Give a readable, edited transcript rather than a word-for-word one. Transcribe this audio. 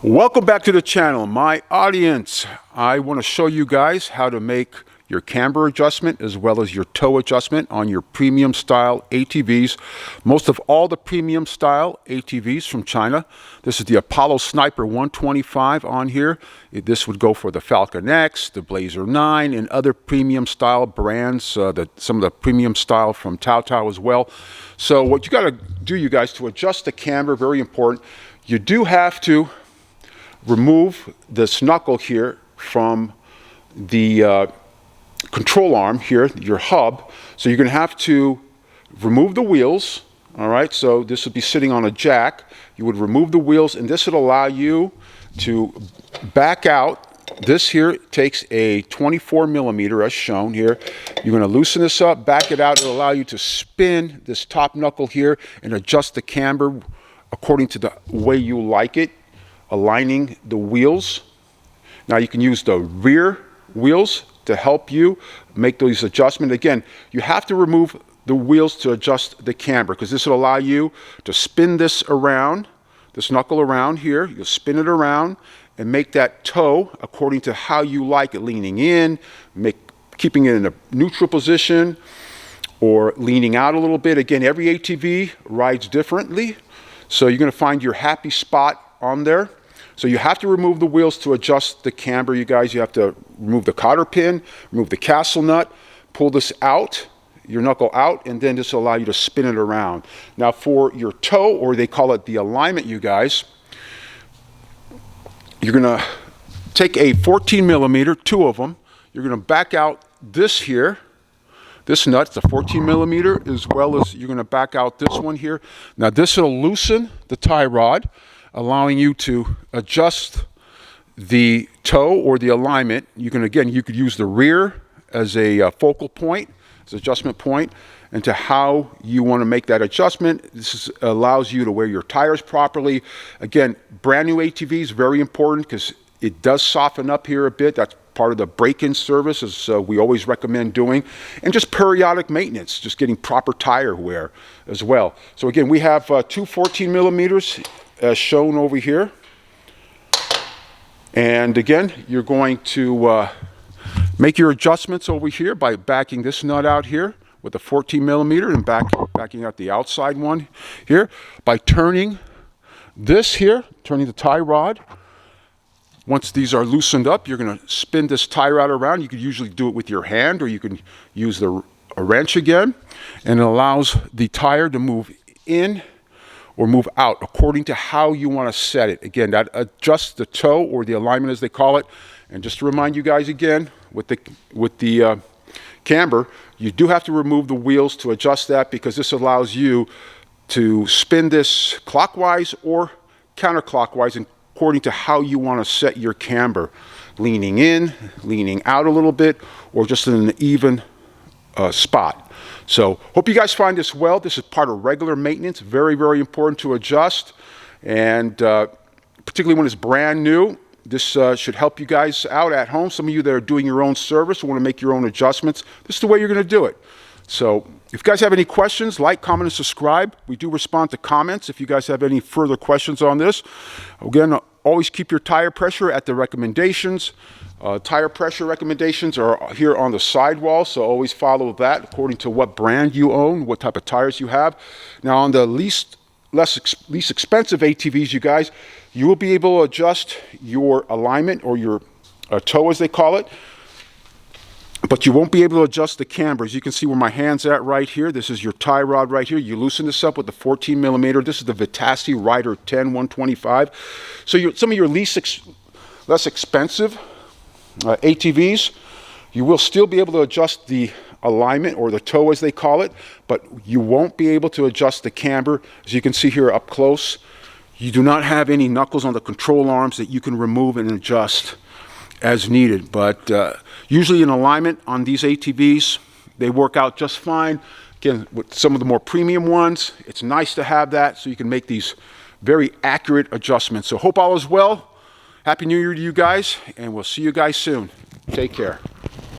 Welcome back to the channel, my audience. I want to show you guys how to make your camber adjustment as well as your toe adjustment on your premium style ATVs. Most of all the premium style ATVs from China. This is the Apollo Sniper 125 on here. This would go for the Falcon X, the Blazer 9, and other premium style brands, some of the premium style from Tao as well. So what you got to do, you guys, to adjust the camber, very important, you do have to remove this knuckle here from the control arm here, your hub. So you're going to have to remove the wheels. All right, so this would be sitting on a jack. You would remove the wheels, and this would allow you to back out. This here takes a 24 millimeter as shown here. You're going to loosen this up, back it out. It'll allow you to spin this top knuckle here and adjust the camber according to the way you like it, aligning the wheels. Now you can use the rear wheels to help you make those adjustments. Again, you have to remove the wheels to adjust the camber because this will allow you to spin this around, this knuckle around here. You'll spin it around and make that toe according to how you like it, leaning in, keeping it in a neutral position, or leaning out a little bit. Again, every ATV rides differently, so you're going to find your happy spot on there. So you have to remove the wheels to adjust the camber, you guys. You have to remove the cotter pin, remove the castle nut, pull this out, your knuckle out, and then this will allow you to spin it around. Now for your toe, or they call it the alignment, you guys, you're gonna take a 14 millimeter, two of them. You're gonna back out this here, this nut, it's a 14 millimeter, as well as you're gonna back out this one here. Now this will loosen the tie rod, allowing you to adjust the toe or the alignment. You can, again, you could use the rear as a focal point, as an adjustment point, and to how you want to make that adjustment. This allows you to wear your tires properly. Again, brand new ATVs, very important because it does soften up here a bit. That's part of the break-in service, as we always recommend doing, and just periodic maintenance, just getting proper tire wear as well. So again, we have two 14 millimeters as shown over here, and again, you're going to make your adjustments over here by backing this nut out here with a 14 millimeter and backing out the outside one here by turning this here, turning the tie rod. Once these are loosened up, you're going to spin this tie rod around. You could usually do it with your hand, or you can use a wrench again, and it allows the tire to move in or move out according to how you want to set it. Again, that adjusts the toe, or the alignment as they call it. And just to remind you guys again, with the camber, you do have to remove the wheels to adjust that, because this allows you to spin this clockwise or counterclockwise according to how you want to set your camber, leaning in, leaning out a little bit, or just in an even spot. So hope you guys find this well. This is part of regular maintenance. Very, very important to adjust, and particularly when it's brand new. This should help you guys out at home. Some of you that are doing your own service, want to make your own adjustments, this is the way you're going to do it. So if you guys have any questions, like, comment, and subscribe. We do respond to comments if you guys have any further questions on this. Again, always keep your tire pressure at the recommendations. Tire pressure recommendations are here on the sidewall, so always follow that according to what brand you own, what type of tires you have. Now on the least expensive ATVs, you guys, you will be able to adjust your alignment, or your toe as they call it, but you won't be able to adjust the cambers. You can see where my hand's at right here. This is your tie rod right here. You loosen this up with the 14 millimeter. This is the Vitasi Rider 10 125. So some of your less expensive ATVs, you will still be able to adjust the alignment, or the toe as they call it, but you won't be able to adjust the camber. As you can see here up close, you do not have any knuckles on the control arms that you can remove and adjust as needed. But usually in alignment on these ATVs, they work out just fine. Again, with some of the more premium ones, it's nice to have that so you can make these very accurate adjustments. So hope all is well. Happy New Year to you guys, and we'll see you guys soon. Take care.